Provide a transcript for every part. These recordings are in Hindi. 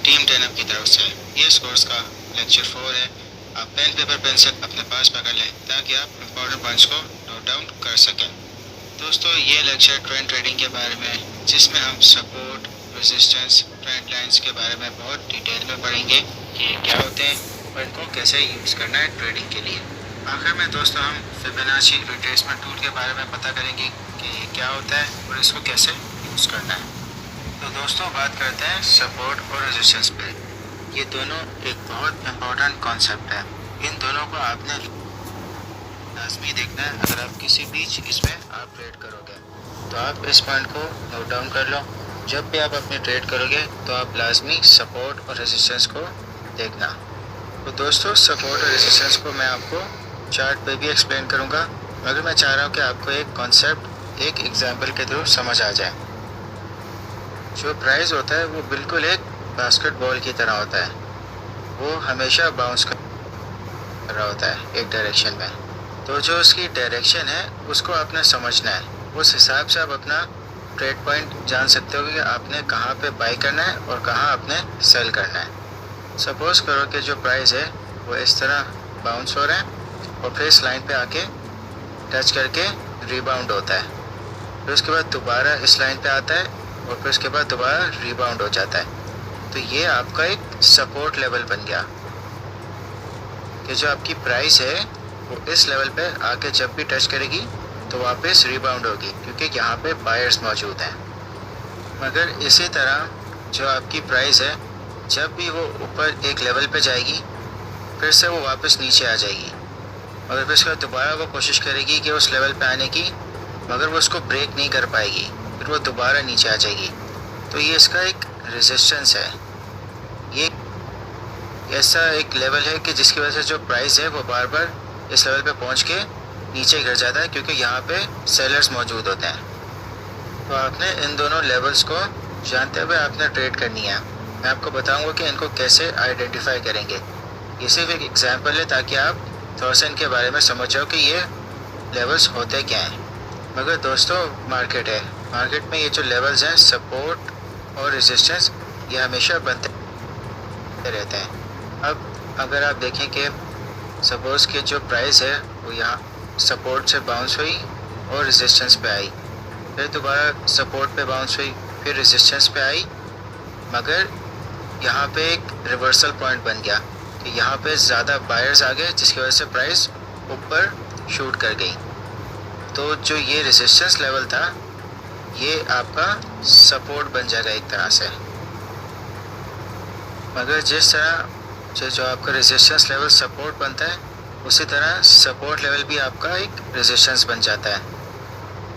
टीम 10 की तरफ से। ये इस कोर्स का लेक्चर 4 है। आप पेन पेपर पेंसिल अपने पास पकड़ लें ताकि आप इम्पोर्टेंट पॉइंट्स को नोट डाउन कर सकें। दोस्तों, ये लेक्चर ट्रेंड ट्रेडिंग के बारे में है, जिसमें हम सपोर्ट, रेजिस्टेंस, ट्रेंड लाइंस के बारे में बहुत डिटेल में पढ़ेंगे कि ये क्या होते हैं और इनको कैसे यूज़ करना है ट्रेडिंग के लिए। आखिर में दोस्तों हम फिबोनाची रिट्रेसमेंट टूल के बारे में पता करेंगे कि ये क्या होता है और इसको कैसे यूज़ करना है। तो दोस्तों, बात करते हैं सपोर्ट और रेजिस्टेंस पे। ये दोनों एक बहुत इम्पोर्टेंट कॉन्सेप्ट है। इन दोनों को आपने लाजमी देखना है। अगर आप किसी बीच इसमें आप ट्रेड करोगे तो आप इस पॉइंट को नोट डाउन कर लो। जब भी आप अपनी ट्रेड करोगे तो आप लाजमी सपोर्ट और रेजिस्टेंस को देखना। तो दोस्तों, सपोर्ट और रेजिस्टेंस को मैं आपको चार्ट पे भी एक्सप्लेन करूँगा, मगर मैं चाह रहा हूँ कि आपको एक कॉन्सेप्ट एक एग्जाम्पल के थ्रू समझ आ जाए। जो प्राइस होता है वो बिल्कुल एक बास्केटबॉल की तरह होता है। वो हमेशा बाउंस कर रहा होता है एक डायरेक्शन में। तो जो उसकी डायरेक्शन है उसको आपने समझना है। उस हिसाब से आप अपना ट्रेड पॉइंट जान सकते हो कि आपने कहाँ पे बाई करना है और कहाँ आपने सेल करना है। सपोज़ करो कि जो प्राइस है वो इस तरह बाउंस हो रहा है और फिर इस लाइन पे आके टच करके रिबाउंड होता है। फिर उसके बाद दोबारा इस लाइन पे आता है और फिर उसके बाद दोबारा रिबाउंड हो जाता है। तो ये आपका एक सपोर्ट लेवल बन गया कि जो आपकी प्राइस है वो इस लेवल पे आके जब भी टच करेगी तो वापस रिबाउंड होगी, क्योंकि यहाँ पे बायर्स मौजूद हैं। मगर इसी तरह जो आपकी प्राइस है जब भी वो ऊपर एक लेवल पे जाएगी फिर से वो वापस नीचे आ जाएगी, मगर फिर उसके बाद दोबारा वो कोशिश करेगी कि उस लेवल पे आने की, मगर वो उसको ब्रेक नहीं कर पाएगी, फिर वो दोबारा नीचे आ जाएगी। तो ये इसका एक रेजिस्टेंस है। ये ऐसा एक लेवल है कि जिसकी वजह से जो प्राइस है वो बार बार इस लेवल पे पहुंच के नीचे गिर जाता है, क्योंकि यहाँ पे सेलर्स मौजूद होते हैं। तो आपने इन दोनों लेवल्स को जानते हुए आपने ट्रेड करनी है। मैं आपको बताऊंगा कि इनको कैसे आइडेंटिफाई करेंगे। ये सिर्फ एक एग्जांपल है ताकि आप थोड़ा सा इनके बारे में समझ जाओ कि ये लेवल्स होते क्या हैं। मगर दोस्तों, मार्केट है, मार्केट में ये जो लेवल्स हैं सपोर्ट और रेजिस्टेंस, ये हमेशा बनते रहते हैं। अब अगर आप देखें कि सपोज़ कि जो प्राइस है वो यहाँ सपोर्ट से बाउंस हुई और रेजिस्टेंस पे आई, फिर दोबारा सपोर्ट पे बाउंस हुई, फिर रेजिस्टेंस पे आई, मगर यहाँ पे एक रिवर्सल पॉइंट बन गया कि यहाँ पे ज़्यादा बायर्स आ गए, जिसकी वजह से प्राइस ऊपर शूट कर गई। तो जो ये रेजिस्टेंस लेवल था ये आपका सपोर्ट बन जाएगा एक तरह से। मगर जिस तरह जो आपका रेजिस्टेंस लेवल सपोर्ट बनता है, उसी तरह सपोर्ट लेवल भी आपका एक रेजिस्टेंस बन जाता है।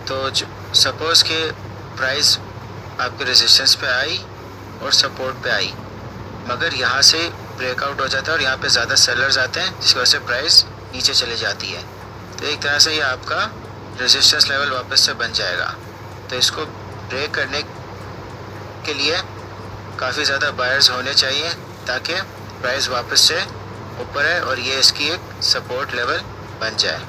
तो सपोज़ कि प्राइस आपके रेजिस्टेंस पे आई और सपोर्ट पे आई, मगर यहाँ से ब्रेकआउट हो जाता है और यहाँ पे ज़्यादा सेलर्स आते हैं, जिसकी वजह से प्राइस नीचे चली जाती है। तो एक तरह से ये आपका रेजिस्टेंस लेवल वापस से बन जाएगा। तो इसको ब्रेक करने के लिए काफ़ी ज़्यादा बायर्स होने चाहिए ताकि प्राइस वापस से ऊपर है और ये इसकी एक सपोर्ट लेवल बन जाए।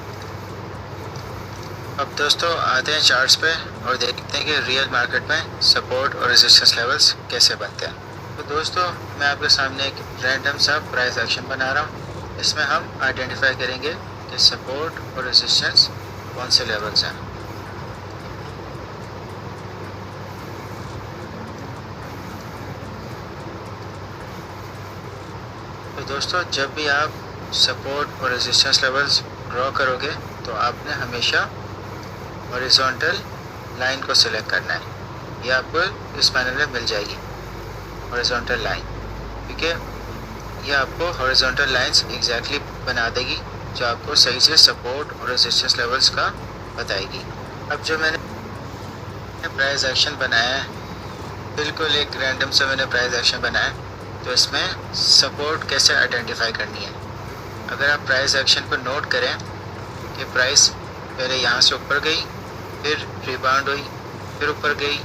अब दोस्तों आते हैं चार्ट्स पे और देखते हैं कि रियल मार्केट में सपोर्ट और रेजिस्टेंस लेवल्स कैसे बनते हैं। तो दोस्तों, मैं आपके सामने एक रैंडम सा प्राइस एक्शन बना रहा हूँ। इसमें हम आइडेंटिफाई करेंगे कि सपोर्ट और रेजिस्टेंस कौन से लेवल्स हैं। तो दोस्तों, जब भी आप सपोर्ट और रेजिस्टेंस लेवल्स ड्रॉ करोगे तो आपने हमेशा हॉरिजॉन्टल लाइन को सिलेक्ट करना है। ये आपको इस पैनल में मिल जाएगी हॉरिजॉन्टल लाइन, क्योंकि ये आपको हॉरिजॉन्टल लाइंस एग्जैक्टली बना देगी जो आपको सही से सपोर्ट और रेजिस्टेंस लेवल्स का बताएगी। अब जो मैंने प्राइस एक्शन बनाया है, बिल्कुल एक रैंडम से मैंने प्राइस एक्शन बनाया है, तो इसमें सपोर्ट कैसे आइडेंटिफाई करनी है। अगर आप प्राइस एक्शन पर नोट करें कि प्राइस पहले यहाँ से ऊपर गई, फिर रिबाउंड हुई, फिर ऊपर गई,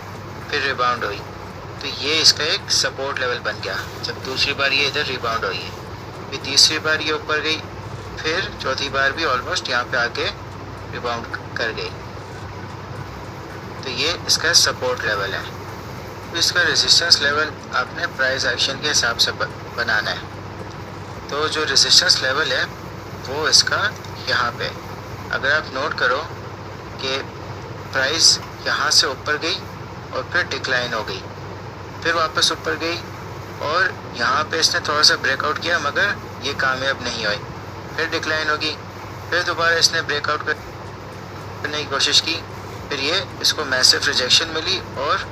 फिर रिबाउंड हुई, तो ये इसका एक सपोर्ट लेवल बन गया। जब दूसरी बार ये इधर रिबाउंड हुई है, फिर तीसरी बार ये ऊपर गई, फिर चौथी बार भी ऑलमोस्ट यहाँ पे आके रिबाउंड कर गई, तो ये इसका सपोर्ट लेवल है। इसका रेजिस्टेंस लेवल आपने प्राइस एक्शन के हिसाब से बनाना है। तो जो रेजिस्टेंस लेवल है वो इसका यहाँ पे, अगर आप नोट करो कि प्राइस यहाँ से ऊपर गई और फिर डिक्लाइन हो गई, फिर वापस ऊपर गई और यहाँ पे इसने थोड़ा सा ब्रेकआउट किया मगर ये कामयाब नहीं हुई, फिर डिक्लाइन होगी, फिर दोबारा इसने ब्रेकआउट करने की कोशिश की, फिर ये इसको मैसिव रिजेक्शन मिली और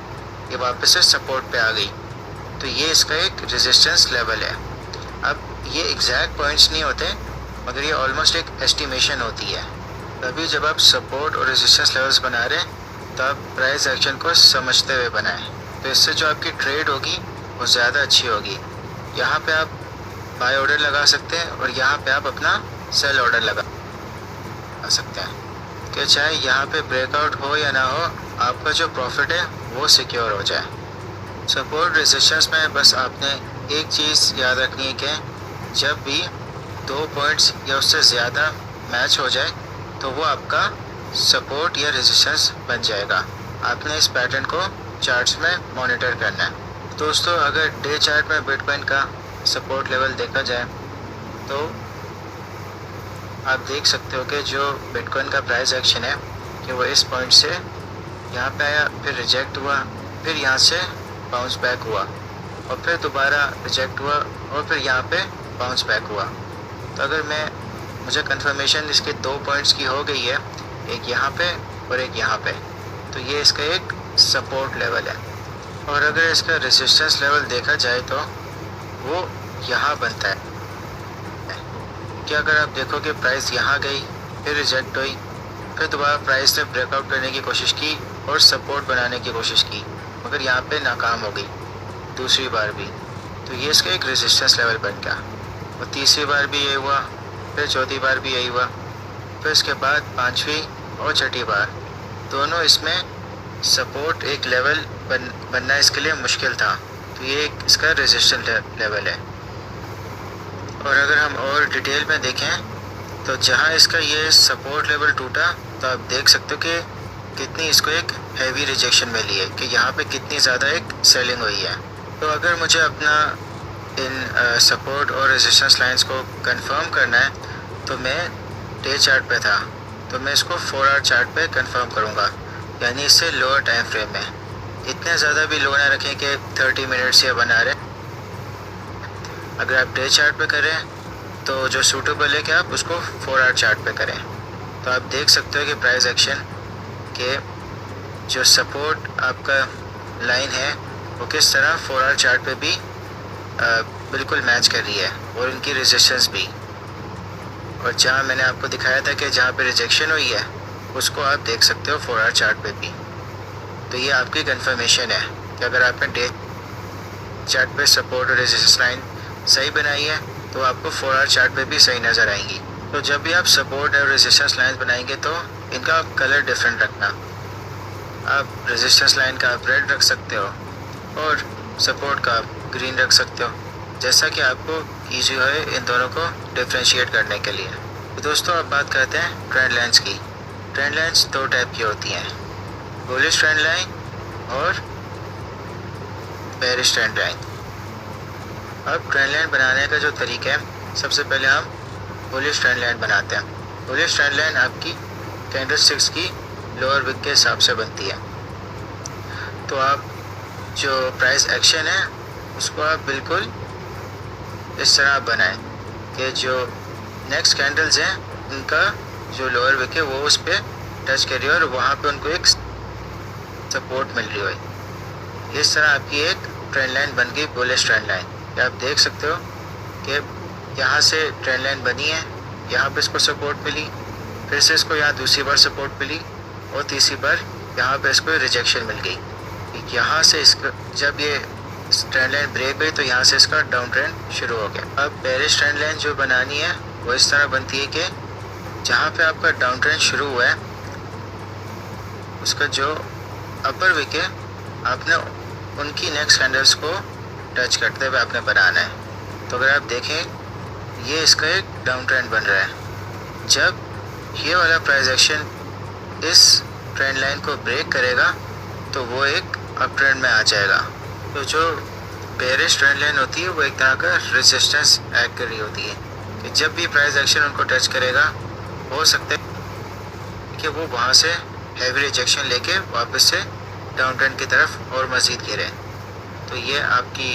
ये वापस से सपोर्ट पे आ गई। तो ये इसका एक रेजिस्टेंस लेवल है। अब ये एग्जैक्ट पॉइंट्स नहीं होते मगर ये ऑलमोस्ट एक एस्टिमेशन होती है। तभी जब आप सपोर्ट और रेजिस्टेंस लेवल्स बना रहे हैं तो आप प्राइस एक्शन को समझते हुए बनाएं, तो इससे जो आपकी ट्रेड होगी वो ज़्यादा अच्छी होगी। यहाँ पे आप बाय ऑर्डर लगा सकते हैं और यहाँ पे आप अपना सेल ऑर्डर लगा सकते हैं कि चाहे यहाँ पे ब्रेकआउट हो या ना हो, आपका जो प्रॉफिट है वो सिक्योर हो जाए। सपोर्ट रेजिस्टेंस में बस आपने एक चीज़ याद रखनी है कि जब भी 2 पॉइंट्स या उससे ज़्यादा मैच हो जाए तो वो आपका सपोर्ट या रेजिस्टेंस बन जाएगा। आपने इस पैटर्न को चार्ट्स में मॉनिटर करना है। दोस्तों, अगर डे चार्ट में बिटकॉइन का सपोर्ट लेवल देखा जाए तो आप देख सकते हो कि जो बिटकॉइन का प्राइस एक्शन है कि वो इस पॉइंट से यहाँ पे आया, फिर रिजेक्ट हुआ, फिर यहाँ से बाउंस बैक हुआ और फिर दोबारा रिजेक्ट हुआ और फिर यहाँ पे बाउंस बैक हुआ। तो अगर मुझे कंफर्मेशन इसके 2 पॉइंट्स की हो गई है, एक यहाँ पे और एक यहाँ पे, तो ये इसका एक सपोर्ट लेवल है। और अगर इसका रेजिस्टेंस लेवल देखा जाए तो वो यहाँ बनता है कि अगर आप देखो कि प्राइस यहाँ गई, फिर रिजेक्ट हुई, फिर दोबारा प्राइस ने ब्रेकआउट करने की कोशिश की और सपोर्ट बनाने की कोशिश की मगर यहाँ पे नाकाम हो गई दूसरी बार भी, तो ये इसका एक रेजिस्टेंस लेवल बन गया। और तीसरी बार भी यही हुआ, फिर चौथी बार भी यही हुआ, फिर इसके बाद 5वीं और छठी बार, दोनों इसमें सपोर्ट एक लेवल बनना इसके लिए मुश्किल था, तो ये एक इसका रेजिस्टेंस लेवल है। और अगर हम और डिटेल में देखें तो जहाँ इसका ये सपोर्ट लेवल टूटा तो आप देख सकते हो कि कितनी इसको एक हैवी रिजेक्शन मिली है, कि यहाँ पे कितनी ज़्यादा एक सेलिंग हुई है। तो अगर मुझे अपना इन सपोर्ट और रेजिस्टेंस लाइंस को कंफर्म करना है तो मैं डे चार्ट पे था, तो मैं इसको 4 आवर चार्ट पे कंफर्म करूँगा, यानी इससे लोअर टाइम फ्रेम में। इतने ज़्यादा भी लो ना रखें कि 30 मिनट्स या बना रहे। अगर आप डे चार्ट पे करें तो जो सूटेबल है कि आप उसको 4 आवर चार्ट पे करें। तो आप देख सकते हो कि प्राइस एक्शन के जो सपोर्ट आपका लाइन है वो किस तरह 4 आवर चार्ट पे भी बिल्कुल मैच कर रही है और इनकी रेजिस्टेंस भी। और जहाँ मैंने आपको दिखाया था कि जहाँ पे रिजेक्शन हुई है उसको आप देख सकते हो 4 आवर चार्ट पे भी। तो ये आपकी कंफर्मेशन है कि अगर आपने डे चार्ट पे सपोर्ट और रेजिस्टेंस लाइन सही बनाई है तो आपको 4 आवर चार्ट पे भी सही नज़र आएंगी। तो जब भी आप सपोर्ट और रेजिस्टेंस लाइन बनाएंगे तो इनका कलर डिफरेंट रखना। आप रेजिस्टेंस लाइन का आप रेड रख सकते हो और सपोर्ट का आप ग्रीन रख सकते हो, जैसा कि आपको ईजी हो इन दोनों को डिफ्रेंशिएट करने के लिए। तो दोस्तों, अब बात करते हैं ट्रेंड लाइन्स की। ट्रेंड लाइन्स 2 टाइप की होती हैं, बुलिश ट्रेंड लाइन और बेरिश ट्रेंड लाइन। अब ट्रेंड लाइन बनाने का जो तरीका है, सबसे पहले हम बुलिश ट्रेंड लाइन बनाते हैं। बुलिश ट्रेंड लाइन आपकी कैंडलस्टिक्स की लोअर विक के हिसाब से बनती है। तो आप जो प्राइस एक्शन है उसको आप बिल्कुल इस तरह बनाएं कि जो नेक्स्ट कैंडल्स हैं उनका जो लोअर विक है वो उस पर टच कर रही है और वहाँ पे उनको एक सपोर्ट मिल रही है। इस तरह आपकी एक ट्रेंड लाइन बन गई, बुलिश ट्रेंड लाइन। आप देख सकते हो कि यहाँ से ट्रेंड लाइन बनी है, यहाँ पे इसको सपोर्ट मिली, फिर से इसको यहाँ दूसरी बार सपोर्ट मिली और तीसरी बार यहाँ पे इसको रिजेक्शन मिल गई। यहाँ से इसका जब ये ट्रेंड लाइन ब्रेक गई तो यहाँ से इसका डाउन ट्रेंड शुरू हो गया। अब बेरिश ट्रेंड लाइन जो बनानी है वो इस तरह बनती है कि जहाँ पे आपका डाउन ट्रेंड शुरू हुआ है उसका जो अपर विक है आपने उनकी नेक्स्ट कैंडल्स को टच करते हुए आपने बनाना है। तो अगर आप देखें ये इसका एक डाउन ट्रेंड बन रहा है। जब ये वाला प्राइस एक्शन इस ट्रेंड लाइन को ब्रेक करेगा तो वो एक अप ट्रेंड में आ जाएगा। तो जो बेयरिश ट्रेंड लाइन होती है वो एक तरह का रेजिस्टेंस एक्ट कर रही होती है कि जब भी प्राइस एक्शन उनको टच करेगा हो सकता है कि वो वहाँ से हैवी रिजेक्शन लेके वापस से डाउन ट्रेंड की तरफ और मज़ीद गिरे। तो ये आपकी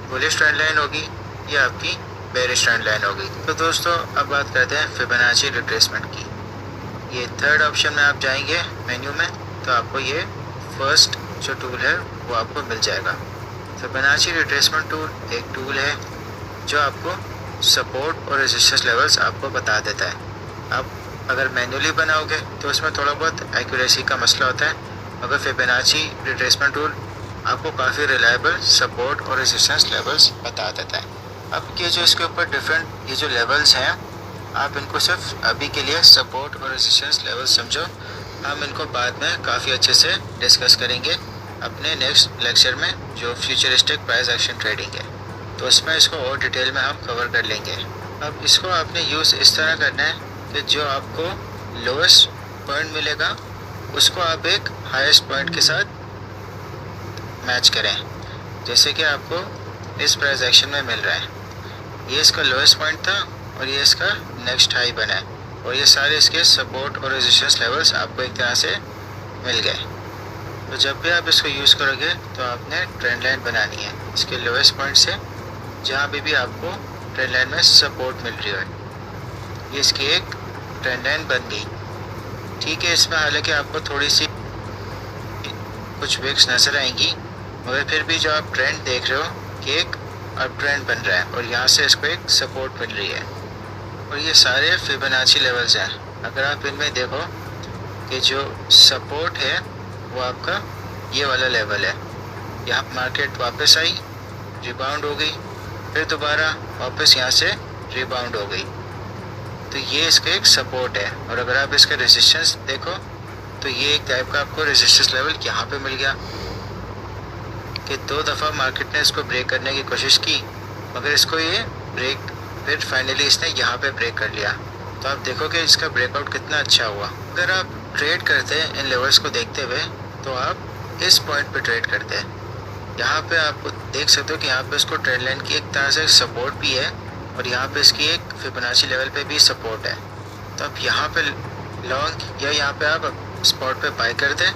बुलिश ट्रेंड लाइन होगी, ये आपकी बेयरिश ट्रेंड लाइन होगी। तो दोस्तों अब बात करते हैं फिबोनाची रिट्रेसमेंट की। ये थर्ड ऑप्शन में आप जाएंगे मेन्यू में तो आपको ये फर्स्ट जो टूल है वो आपको मिल जाएगा। फिबोनाची रिट्रेसमेंट टूल एक टूल है जो आपको सपोर्ट और रेजिस्टेंस लेवल्स आपको बता देता है। आप अगर मैन्युअली बनाओगे तो उसमें थोड़ा बहुत एक्यूरेसी का मसला होता है, मगर फिबोनाची रिट्रेसमेंट टूल आपको काफ़ी रिलायबल सपोर्ट और रेजिस्टेंस लेवल्स बता देता है। अब ये जो इसके ऊपर डिफरेंट ये जो लेवल्स हैं आप इनको सिर्फ अभी के लिए सपोर्ट और रेजिस्टेंस लेवल्स समझो, हम इनको बाद में काफ़ी अच्छे से डिस्कस करेंगे अपने नेक्स्ट लेक्चर में जो फ्यूचरिस्टिक प्राइस एक्शन ट्रेडिंग है, तो उसमें इसको और डिटेल में हम कवर कर लेंगे। अब इसको आपने यूज़ इस तरह करना है कि जो आपको लोएस्ट पॉइंट मिलेगा उसको आप एक हाईएस्ट पॉइंट के साथ मैच करें। जैसे कि आपको इस प्राइस एक्शन में मिल रहा है, ये इसका लोएस्ट पॉइंट था और ये इसका नेक्स्ट हाई बना है और ये सारे इसके सपोर्ट और रेजिस्टेंस लेवल्स आपको एक तरह से मिल गए। तो जब भी आप इसको यूज़ करोगे तो आपने ट्रेंड लाइन बनानी है इसके लोएस्ट पॉइंट से जहाँ भी आपको ट्रेंड लाइन में सपोर्ट मिल रही है। ये इसकी एक ट्रेंड लाइन बन गई। ठीक है, इसमें हालांकि आपको थोड़ी सी कुछ विक्स नज़र आएंगी, मगर फिर भी जो आप ट्रेंड देख रहे हो कि एक अप ट्रेंड बन रहा है और यहाँ से इसको एक सपोर्ट मिल रही है और ये सारे फिबोनाची लेवल्स हैं। अगर आप इनमें देखो कि जो सपोर्ट है वो आपका ये वाला लेवल है, यहाँ मार्केट वापस आई, रिबाउंड हो गई, फिर दोबारा वापस यहाँ से रिबाउंड हो गई, तो ये इसका एक सपोर्ट है। और अगर आप इसका रेजिस्टेंस देखो तो ये एक टाइप का आपको रेजिस्टेंस लेवल यहाँ पे मिल गया कि 2 दफ़ा मार्केट ने इसको ब्रेक करने की कोशिश की, मगर इसको ये ब्रेक फिर फाइनली इसने यहाँ पे ब्रेक कर लिया। तो आप देखो कि इसका ब्रेकआउट कितना अच्छा हुआ। अगर आप ट्रेड करते हैं इन लेवल्स को देखते हुए तो आप इस पॉइंट पे ट्रेड करते हैं। यहाँ पे आप देख सकते हो कि यहाँ पे इसको ट्रेंड लाइन की एक तरह से सपोर्ट भी है और यहाँ पे इसकी एक फिबोनाची लेवल पे भी सपोर्ट है। तो आप यहाँ पे लॉन्ग या यहाँ पे आप स्पॉट पे बाय कर दें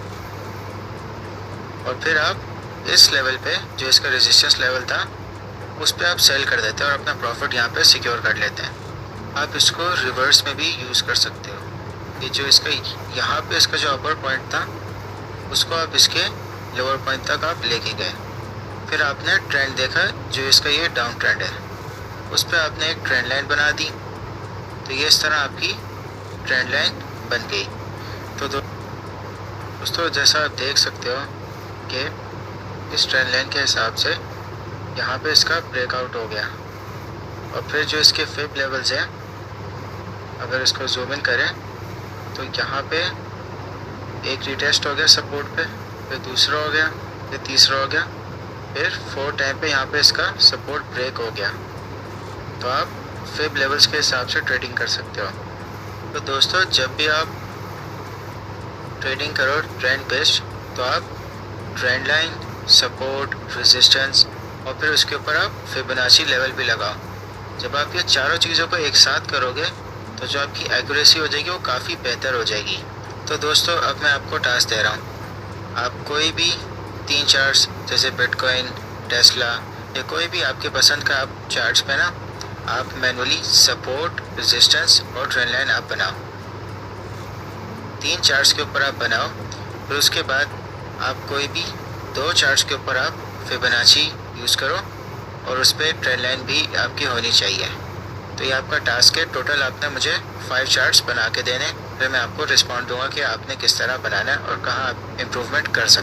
और फिर आप इस लेवल पे जो इसका रेजिस्टेंस लेवल था उस पर आप सेल कर देते हैं और अपना प्रॉफिट यहाँ पे सिक्योर कर लेते हैं। आप इसको रिवर्स में भी यूज़ कर सकते हो। ये जो इसका यहाँ पे इसका जो अपर पॉइंट था उसको आप इसके लोअर पॉइंट तक आप लेके गए, फिर आपने ट्रेंड देखा जो इसका ये डाउन ट्रेंड है उस पर आपने एक ट्रेंड लाइन बना दी, तो ये इस तरह आपकी ट्रेंड लाइन बन गई। तो दोस्तों जैसा आप देख सकते हो कि इस ट्रेंड लाइन के हिसाब से यहाँ पे इसका ब्रेकआउट हो गया और फिर जो इसके फिब लेवल्स हैं अगर इसको जूम इन करें तो यहाँ पे एक रिटेस्ट हो गया सपोर्ट पे, फिर दूसरा हो गया, फिर तीसरा हो गया, फिर 4 टाइम पे यहाँ पे इसका सपोर्ट ब्रेक हो गया। तो आप फिब लेवल्स के हिसाब से ट्रेडिंग कर सकते हो। तो दोस्तों जब भी आप ट्रेडिंग करो ट्रेंड बेस्ड तो आप ट्रेंड लाइन, सपोर्ट, रेजिस्टेंस और फिर उसके ऊपर आप फिबोनाची लेवल भी लगाओ। जब आप ये चारों चीज़ों को एक साथ करोगे तो जो आपकी एक्यूरेसी हो जाएगी वो काफ़ी बेहतर हो जाएगी। तो दोस्तों अब मैं आपको टास्क दे रहा हूँ, आप कोई भी 3 चार्ट्स जैसे बिटकॉइन, टेस्ला या कोई भी आपके पसंद का आप चार्ट्स पे ना आप मैनुअली सपोर्ट, रेजिस्टेंस और ट्रेंड लाइन आप बनाओ। 3 चार्ट्स के ऊपर आप बनाओ, फिर उसके बाद आप कोई भी 2 चार्ट्स के ऊपर आप फिबोनाची यूज़ करो और उस पर ट्रेंड लाइन भी आपकी होनी चाहिए। तो ये आपका टास्क है। टोटल आपने मुझे 5 चार्ट्स बना के देने, फिर मैं आपको रिस्पॉन्ड दूंगा कि आपने किस तरह बनाना है और कहाँ आप इम्प्रूवमेंट कर सकते हैं।